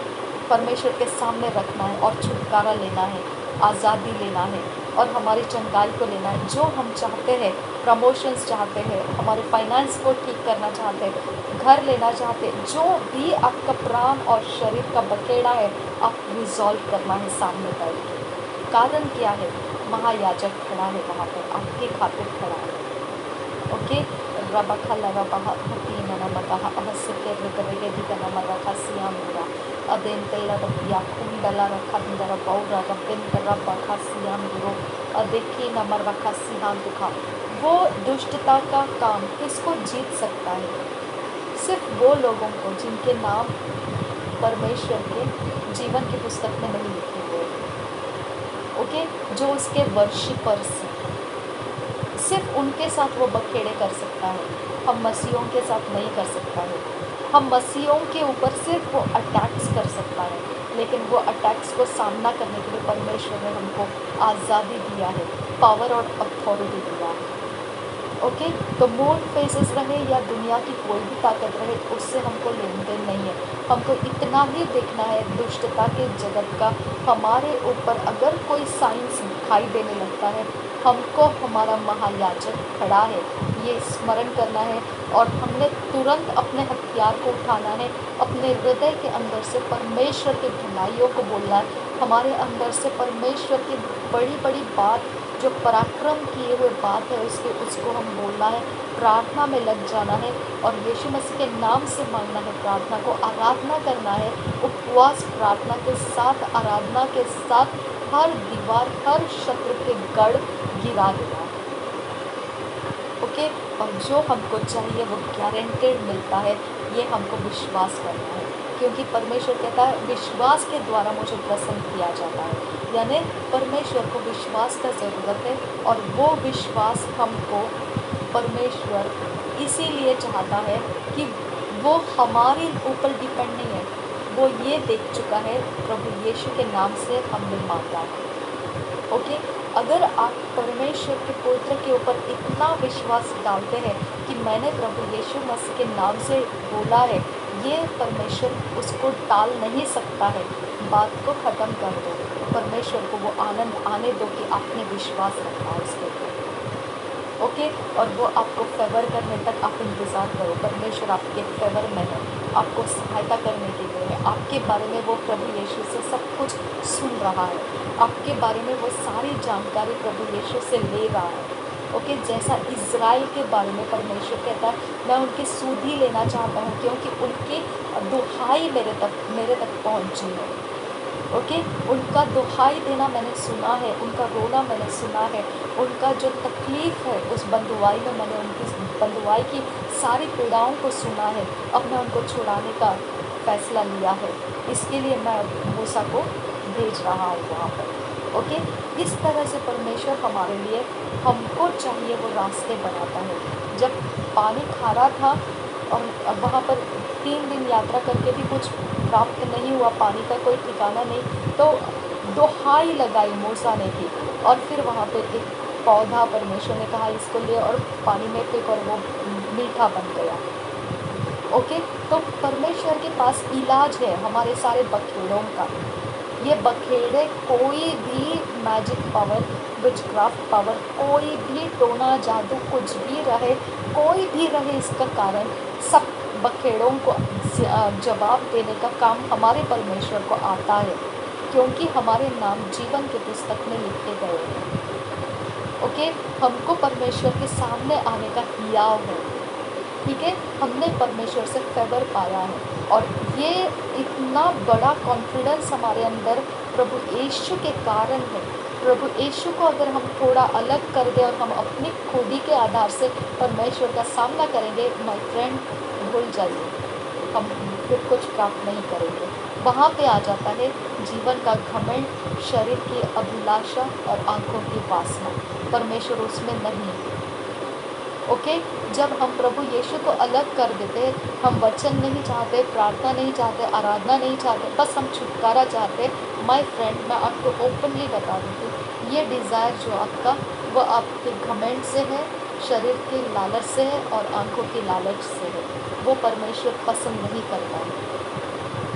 परमेश्वर के सामने रखना है और छुटकारा लेना है, आज़ादी लेना है। और हमारी चंगाई को लेना है। जो हम चाहते हैं, प्रमोशंस चाहते हैं, हमारे फाइनेंस को ठीक करना चाहते हैं, घर लेना चाहते हैं, जो भी आपका प्राण और शरीर का बखेड़ा है, आप रिजॉल्व करना है सामने बैठ के। कारण क्या है? महायाजक खड़ा है वहाँ पर, आपके खातिर खड़ा है। ओके, रबखा लरबहा हतीना नमतहा अहसके रगरगे दिगना मरखा सियामुरा अदेंतेला रबिया कुंडला रखा दिंदरा बौरा रबिंदरा बखा सियामुरो अदेखी नमर रखा सियाम दुखा। वो दुष्टता का काम किसको जीत सकता है? सिर्फ वो लोगों को जिनके नाम परमेश्वर के जीवन की पुस्तक में नहीं लिखे हुए। ओके, जो उसके वर्शिपर्स हैं, सिर्फ उनके साथ वो बखेड़े कर सकता है। हम मसीहों के साथ नहीं कर सकता है। हम मसीहों के ऊपर सिर्फ वो अटैक्स कर सकता है, लेकिन वो अटैक्स को सामना करने के लिए परमेश्वर ने हमको आज़ादी दिया है, पावर और अथॉरिटी दिया है। ओके, तो मून फेसेस रहे या दुनिया की कोई भी ताकत रहे, उससे हमको लेन देन नहीं है। हमको इतना ही देखना है दुष्टता के जगत का हमारे ऊपर अगर कोई साइंस दिखाई देने लगता है, हमको हमारा महायाजक खड़ा है ये स्मरण करना है, और हमने तुरंत अपने हथियार को उठाना है, अपने हृदय के अंदर से परमेश्वर के भलाइयों को बोलना है, हमारे अंदर से परमेश्वर की बड़ी बड़ी बात जो पराक्रम किए हुए बात है उसको हम बोलना है, प्रार्थना में लग जाना है और यीशु मसीह के नाम से मांगना है, प्रार्थना को आराधना करना है, उपवास प्रार्थना के साथ, आराधना के साथ हर दीवार, हर शत्रु के गढ़ गिरा देना है। ओके, और जो हमको चाहिए वो गारंटेड मिलता है, ये हमको विश्वास करना है, क्योंकि परमेश्वर कहता है विश्वास के द्वारा मुझे प्रसन्न किया जाता है। यानी परमेश्वर को विश्वास का ज़रूरत है, और वो विश्वास हमको परमेश्वर इसीलिए चाहता है कि वो हमारे ऊपर डिपेंड नहीं है, वो ये देख चुका है प्रभु यीशु के नाम से हमने मांगा है। ओके, अगर आप परमेश्वर के पुत्र के ऊपर इतना विश्वास डालते हैं कि मैंने प्रभु यीशु मसीह के नाम से बोला है, ये परमेश्वर उसको टाल नहीं सकता है। बात को ख़त्म कर दो, परमेश्वर को वो आनंद आने दो कि आपने विश्वास रखा है उसके ऊपर। ओके, और वो आपको फेवर करने तक आप इंतज़ार करो। परमेश्वर आपके फेवर में है, आपको सहायता करने के लिए है, आपके बारे में वो प्रभु यीशु से सब कुछ सुन रहा है, आपके बारे में वो सारी जानकारी प्रभु यीशु से ले रहा है। ओके, जैसा इज़राइल के बारे में परमेश्वर कहता है मैं उनकी सुधि लेना चाहता हूँ, क्योंकि उनकी दुहाई मेरे तक पहुँची है। ओके, उनका दुहाई देना मैंने सुना है, उनका रोना मैंने सुना है, उनका जो तकलीफ़ है उस बंधुआई में मैंने उनकी बंधुआई की सारी पीड़ाओं को सुना है। अब मैं उनको छुड़ाने का फ़ैसला लिया है, इसके लिए मैं मूसा को भेज रहा हूँ वहाँ पर। ओके, इस तरह से परमेश्वर हमारे लिए, हमको चाहिए वो रास्ते बनाता है। जब पानी खारा था और वहाँ पर 3 दिन यात्रा करके भी कुछ प्राप्त नहीं हुआ, पानी का कोई ठिकाना नहीं, तो दुहाई लगाई मूसा ने की, और फिर वहाँ पे एक पौधा परमेश्वर ने कहा इसको ले और पानी में फेंक, और वो मीठा बन गया। ओके, तो परमेश्वर के पास इलाज है हमारे सारे बखेड़ों का। ये बखेड़े कोई भी मैजिक पावर, विचक्राफ्ट पावर, कोई भी टोना जादू कुछ भी रहे, कोई भी रहे, इसका कारण सब बखेड़ों को जवाब देने का काम हमारे परमेश्वर को आता है, क्योंकि हमारे नाम जीवन के पुस्तक में लिखे गए हैं। ओके, हमको परमेश्वर के सामने आने का हियाव है। ठीक है, हमने परमेश्वर से फेवर पाया है, और ये इतना बड़ा कॉन्फिडेंस हमारे अंदर प्रभु यीशु के कारण है। प्रभु यीशु को अगर हम थोड़ा अलग कर दें और हम अपनी खुदी के आधार से परमेश्वर का सामना करेंगे, माय फ्रेंड, भूल जाइए, हम फिर कुछ प्राप्त नहीं करेंगे। वहाँ पे आ जाता है जीवन का घमंड, शरीर की अभिलाषा और आंखों की वासना। परमेश्वर उसमें नहीं है। ओके, जब हम प्रभु यीशु को अलग कर देते, हम वचन नहीं चाहते, प्रार्थना नहीं चाहते, आराधना नहीं चाहते, बस हम छुटकारा चाहते, माय फ्रेंड, मैं आपको ओपनली बता देती हूँ, ये डिज़ायर जो आपका, वो आपके घमंड से है, शरीर के लालच से है और आंखों की लालच से है। वो परमेश्वर पसंद नहीं करता है।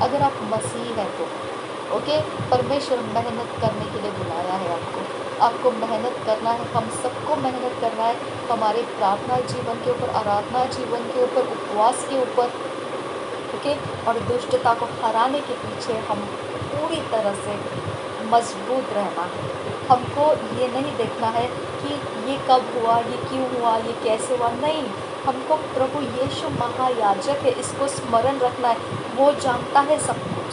अगर आप मसीह हैं तो ओके, परमेश्वर मेहनत करने के लिए बुलाया है आपको। आपको मेहनत करना है, हम सबको मेहनत करना है हमारे प्रार्थना जीवन के ऊपर, आराधना जीवन के ऊपर, उपवास के ऊपर, ओके। और दुष्टता को हराने के पीछे हम पूरी तरह से मजबूत रहना है। हमको ये नहीं देखना है कि ये कब हुआ, ये क्यों हुआ, ये कैसे हुआ, नहीं। हमको प्रभु यीशु महायाजक है, इसको स्मरण रखना है। वो जानता है सब कुछ,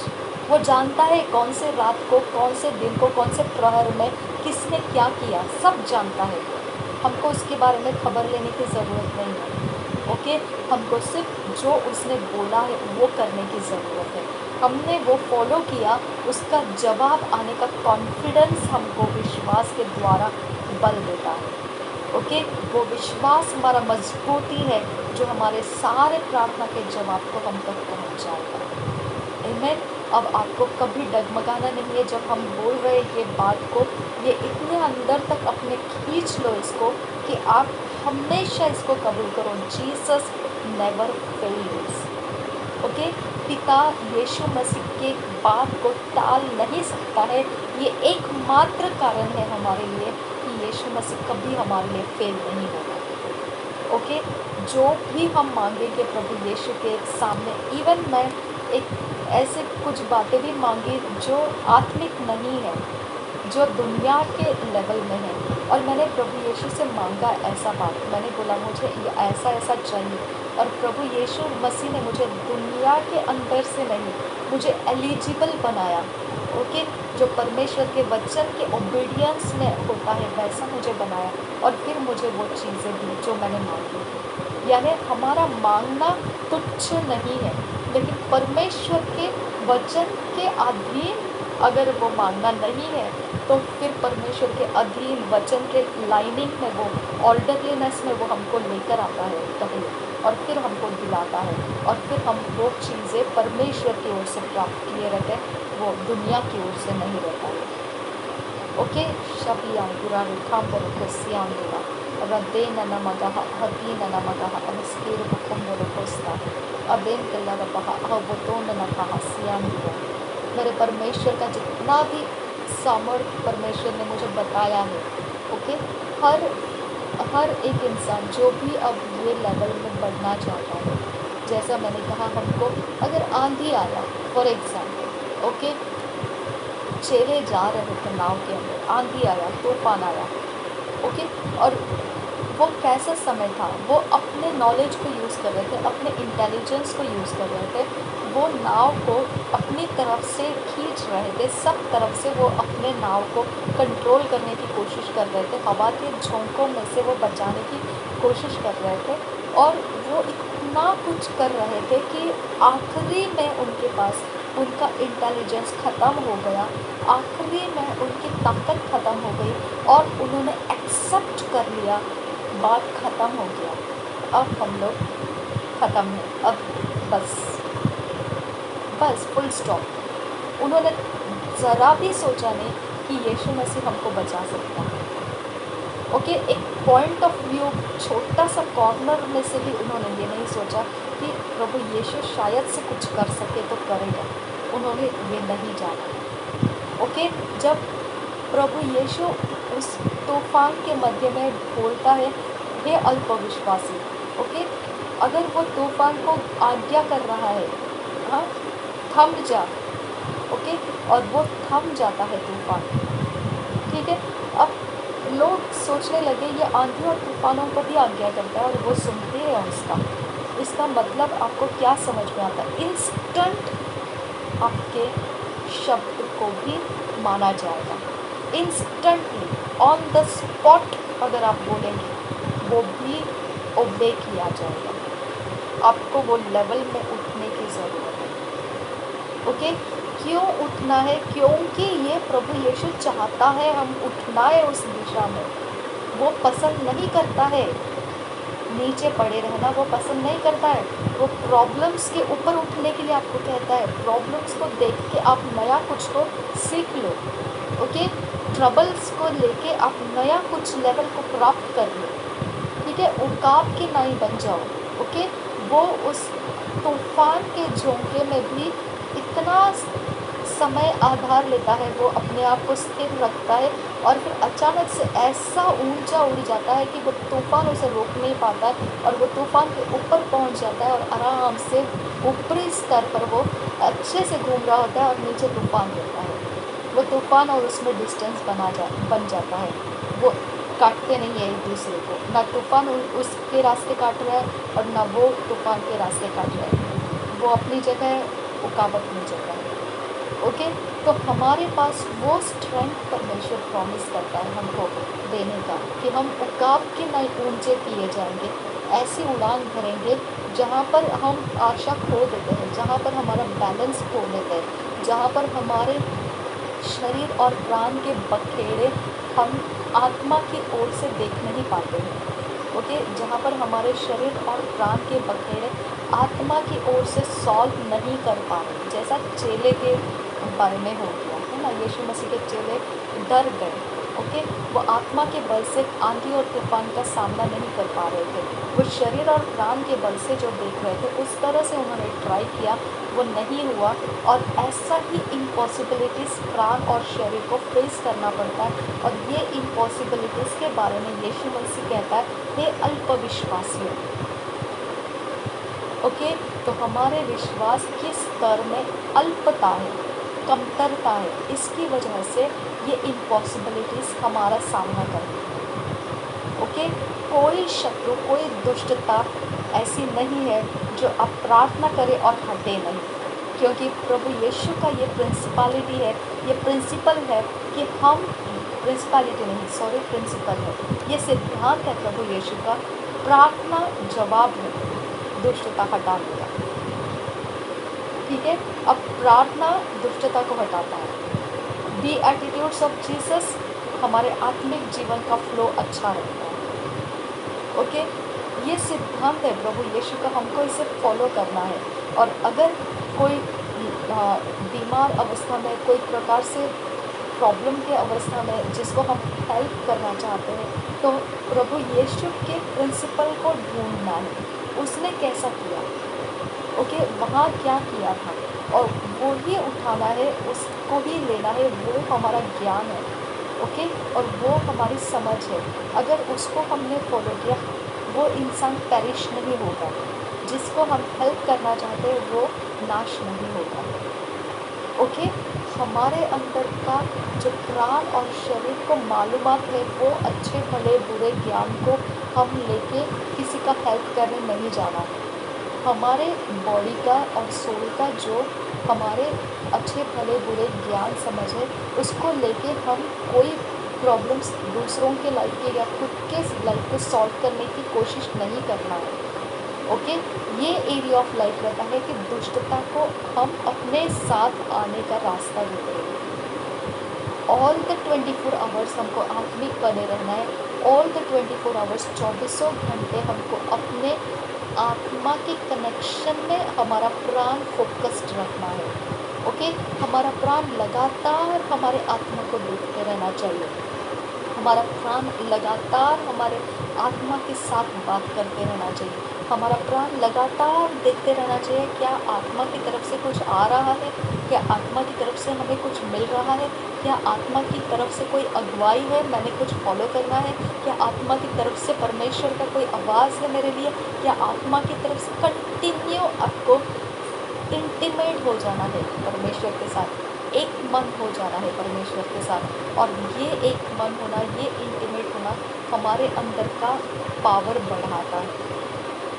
वो जानता है कौन से रात को, कौन से दिन को, कौन से प्रहर में किसने क्या किया, सब जानता है। हमको उसके बारे में खबर लेने की ज़रूरत नहीं है, ओके। हमको सिर्फ जो उसने बोला है वो करने की ज़रूरत है। हमने वो फॉलो किया, उसका जवाब आने का कॉन्फिडेंस हमको विश्वास के द्वारा बल देता है, ओके। वो विश्वास हमारा मजबूती है जो हमारे सारे प्रार्थना के जवाब को हम तक पहुंचाएगा। आमीन। अब आपको कभी डगमगाना नहीं है जब हम बोल रहे हैं ये बात को, ये इतने अंदर तक अपने खींच लो इसको कि आप हमेशा इसको कबूल करो। Jesus never fails, okay. पिता यीशु मसीह के बात को टाल नहीं सकता है। ये एकमात्र कारण है हमारे लिए कि यीशु मसीह कभी हमारे लिए फेल नहीं होगा, ओके। जो भी हम मांगेंगे प्रभु यीशु के सामने, इवन मैं एक ऐसे कुछ बातें भी मांगी जो आत्मिक नहीं है, जो दुनिया के लेवल में है, और मैंने प्रभु यीशु से मांगा ऐसा बात, मैंने बोला मुझे ये ऐसा ऐसा चाहिए, और प्रभु यीशु मसीह ने मुझे दुनिया के अंदर से नहीं, मुझे एलिजिबल बनाया, ओके। जो परमेश्वर के वचन के ओबीडियंस में होता है वैसा मुझे बनाया, और फिर मुझे वो चीज़ें दी जो मैंने मांगी थी। यानी हमारा मांगना तुच्छ नहीं है, लेकिन परमेश्वर के वचन के अधीन अगर वो मांगना नहीं है तो फिर परमेश्वर के अधीन वचन के लाइनिंग में, वो ऑर्डरलीनेस में वो हमको लेकर आता है पहले, और फिर हमको दिलाता है, और फिर हम वो चीज़ें परमेश्वर की ओर से प्राप्त किए रहते हैं, वो दुनिया की ओर से नहीं रहता है, ओके। शबियां बुरा रेखाम बरकोसियां देवा रदेन नमगह हदीन नमगह अबस्कीर बुकुम बरकोस्ता अबेन कल्लरबहा अबतोन नकहा सियां दिया। मेरे परमेश्वर का जितना भी सामर्थ्य परमेश्वर ने मुझे बताया है, ओके। हर एक इंसान जो भी अब ये लेवल में बढ़ना चाहता है, जैसा मैंने कहा, हमको अगर आंधी आया फॉर एग्जाम्पल, ओके, चेले जा रहे थे नाव के अंदर, आंधी आया, तूफान आया, ओके, और वो कैसा समय था, वो अपने नॉलेज को यूज़ कर रहे थे, अपने इंटेलिजेंस को यूज़ कर रहे थे, वो नाव को अपनी तरफ से खींच रहे थे, सब तरफ से वो अपने नाव को कंट्रोल करने की कोशिश कर रहे थे, हवा के झोंकों में से वो बचाने की कोशिश कर रहे थे, और वो इतना कुछ कर रहे थे कि आखिरी में उनके पास उनका इंटेलिजेंस ख़त्म हो गया, आखिरी में उनकी ताकत ख़त्म हो गई, और उन्होंने एक्सेप्ट कर लिया, बात ख़त्म हो गया, अब हम लोग ख़त्म हैं, अब बस फुल स्टॉप। उन्होंने ज़रा भी सोचा नहीं कि यीशु मसीह हमको बचा सकता है, ओके। एक पॉइंट ऑफ व्यू, छोटा सा कॉर्नर में से भी उन्होंने ये नहीं सोचा कि प्रभु यीशु शायद से कुछ कर सके तो करेगा, उन्होंने ये नहीं जाना, ओके। जब प्रभु यीशु उस तूफान के मध्य में बोलता है, हे अल्पविश्वासी, ओके, अगर वो तूफान को आज्ञा कर रहा है, हाँ, थम जा, ओके, और वो थम जाता है तूफान, ठीक है। अब लोग सोचने लगे ये आंधी और तूफानों को भी आज्ञा करता है और वो सुनते हैं उसका। इसका मतलब आपको क्या समझ में आता है? इंस्टेंट आपके शब्द को भी माना जाएगा, इंस्टेंटली ऑन द स्पॉट अगर आप बोलेंगे वो भी ओबे किया जाएगा। आपको वो लेवल में उठने की ज़रूरत है, ओके। क्यों उठना है? क्योंकि ये प्रभु यीशु चाहता है हम उठना है उस दिशा में। वो पसंद नहीं करता है नीचे पड़े रहना, वो पसंद नहीं करता है। वो प्रॉब्लम्स के ऊपर उठने के लिए आपको कहता है, प्रॉब्लम्स को देख के आप नया कुछ तो सीख लो, ओके। ट्रबल्स को लेके आप नया कुछ लेवल को प्राप्त कर लो, ठीक है। उकाब के नाई बन जाओ, ओके। वो उस तूफान के झोंके में भी इतना समय आधार लेता है, वो अपने आप को स्थिर रखता है और फिर अचानक से ऐसा ऊंचा उड़ जाता है कि वो तूफान उसे रोक नहीं पाता है और वो तूफान के ऊपर पहुंच जाता है और आराम से ऊपरी स्तर पर वो अच्छे से घूम रहा होता है और नीचे तूफान गिरता है। वो तूफान और उसमें डिस्टेंस बन जाता है। वो काटते नहीं है एक दूसरे को, ना तूफान उसके रास्ते काट रहा है और ना वो तूफान के रास्ते काट रहा है। वो अपनी जगह है, उकाब अपनी जगह है। ओके, तो हमारे पास वो स्ट्रेंथ परमेश्वर प्रॉमिस करता है हमको देने का कि हम उकाब के नए ऊंचे किए जाएंगे, ऐसी उड़ान भरेंगे जहाँ पर हम आशा खो देते हैं, जहाँ पर हमारा बैलेंस खो देते हैं, जहाँ पर हमारे शरीर और प्राण के बखेड़े हम आत्मा की ओर से देख नहीं पाते हैं। ओके, जहाँ पर हमारे शरीर और प्राण के बखेड़े आत्मा की ओर से सॉल्व नहीं कर पा रहे, जैसा चेले के बारे में हो गया है ना। यीशु मसीह के चेले डर गए। ओके, वो आत्मा के बल से आंधी और तूफान का सामना नहीं कर पा रहे थे। वो शरीर और प्राण के बल से जो देख रहे थे उस तरह से उन्होंने ट्राई किया, वो नहीं हुआ। और ऐसा ही इम्पॉसिबिलिटीज़ प्राण और शरीर को फेस करना पड़ता है। और ये इम्पॉसिबिलिटीज़ के बारे में यीशु मसीह कहता है, हे अल्पविश्वासियों। ओके, तो हमारे विश्वास के स्तर में अल्पता है, कमतरता है, इसकी वजह से ये इम्पॉसिबिलिटीज़ हमारा सामना करती है। ओके, कोई शत्रु, कोई दुष्टता ऐसी नहीं है जो अब प्रार्थना करे और हटे नहीं, क्योंकि प्रभु यीशु का ये प्रिंसिपल है कि हम प्रिंसिपल है, ये सिद्धांत है प्रभु यीशु का, प्रार्थना जवाब है दुष्टता हटाने का। ठीक है, अब प्रार्थना दुष्टता को हटाता है। दी एटीट्यूड्स ऑफ जीसस हमारे आत्मिक जीवन का फ्लो अच्छा रहता है। ओके, ये सिद्धांत है प्रभु यीशु का, हमको इसे फॉलो करना है। और अगर कोई बीमार अवस्था में, कोई प्रकार से प्रॉब्लम के अवस्था में जिसको हम हेल्प करना चाहते हैं, तो प्रभु यीशु के प्रिंसिपल को ढूंढना है, उसने कैसा किया, ओके, वहाँ क्या किया था, और वो ही उठाना है, उसको ही लेना है। वो हमारा ज्ञान है, ओके, और वो हमारी समझ है। अगर उसको हमने फॉलो किया, वो इंसान पेरिश नहीं होगा, जिसको हम हेल्प करना चाहते हैं वो नाश नहीं होगा। ओके, हमारे अंदर का जो प्राण और शरीर को मालूमात है, वो अच्छे भले बुरे ज्ञान को हम लेके किसी का हेल्प करने नहीं जाना है। हमारे बॉडी का और सोल का जो हमारे अच्छे भले बुरे ज्ञान समझ है, उसको लेके हम कोई प्रॉब्लम्स दूसरों के लाइफ के या खुद के लाइफ को सॉल्व करने की कोशिश नहीं करना है। ओके, ये एरिया ऑफ लाइफ रहता है कि दुष्टता को हम अपने साथ आने का रास्ता देते हैं। ऑल द 24 आवर्स हमको आत्मिक बने रहना है। ऑल द 24 आवर्स, 24 घंटे हमको अपने आत्मा के कनेक्शन में हमारा प्राण फोकस्ड रखना है। ओके, हमारा प्राण लगातार हमारे आत्मा को देखते रहना चाहिए। हमारा प्राण लगातार हमारे आत्मा के साथ बात करते रहना चाहिए। हमारा प्राण लगातार देखते रहना चाहिए, क्या आत्मा की तरफ से कुछ आ रहा है, क्या आत्मा की तरफ से हमें कुछ मिल रहा है, क्या आत्मा की तरफ से कोई अगुवाई है, मैंने कुछ फॉलो करना है, क्या आत्मा की तरफ से परमेश्वर का कोई आवाज़ है मेरे लिए, क्या आत्मा की तरफ से कंटिन्यू आपको इंटीमेट हो जाना है परमेश्वर के साथ, एक मन हो जाना है परमेश्वर के साथ। और ये एक मन होना, ये इंटीमेट होना हमारे अंदर का पावर बढ़ाता है।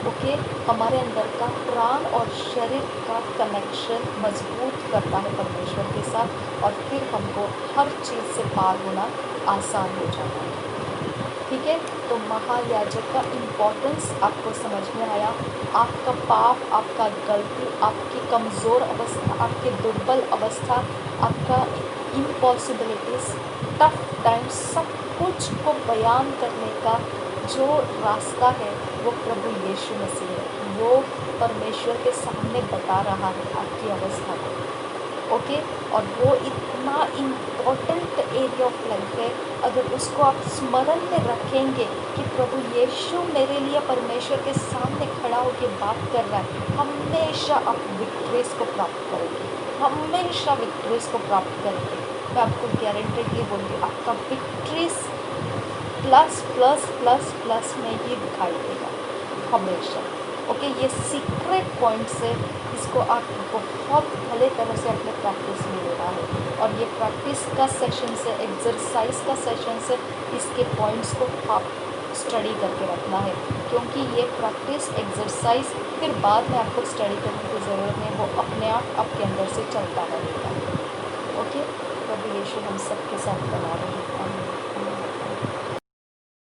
ओके, हमारे अंदर का प्राण और शरीर का कनेक्शन मजबूत करता है परमेश्वर के साथ, और फिर हमको हर चीज़ से पार होना आसान हो जाता है। ठीक है, तो महायाजक का इम्पोर्टेंस आपको समझ में आया। आपका पाप, आपका गलती, आपकी कमज़ोर अवस्था, आपकी दुर्बल अवस्था, आपका इम्पॉसिबिलिटीज़, टफ टाइम्स, सब कुछ को बयान करने का जो रास्ता है वो प्रभु यीशु मसीह है। वो परमेश्वर के सामने बता रहा है आपकी अवस्था को। ओके, और वो इतना इम्पोर्टेंट एरिया ऑफ लाइफ है, अगर उसको आप स्मरण में रखेंगे कि प्रभु यीशु मेरे लिए परमेश्वर के सामने खड़ा होकर बात कर रहा है, हमेशा आप विक्ट्रीज को प्राप्त करेंगे। हमेशा विक्ट्रीज को प्राप्त करेंगे। मैं आपको गारंटेडली बोलूँगी, आपका victories plus plus plus plus में ही दिखाई देगा हमेशा। ओके, ये सीक्रेट पॉइंट्स है, इसको आप बहुत भले तरह से अपने प्रैक्टिस में लेना है। और ये प्रैक्टिस का सेशन से, एक्सरसाइज का सेशन से इसके पॉइंट्स को आप स्टडी करके रखना है, क्योंकि ये प्रैक्टिस एक्सरसाइज फिर बाद में आपको स्टडी करने की ज़रूरत नहीं, वो अपने आप आपके अंदर से चलता रहेगा। ओके, प्रभु यीशु हम सबके साथ बना रहे हैं।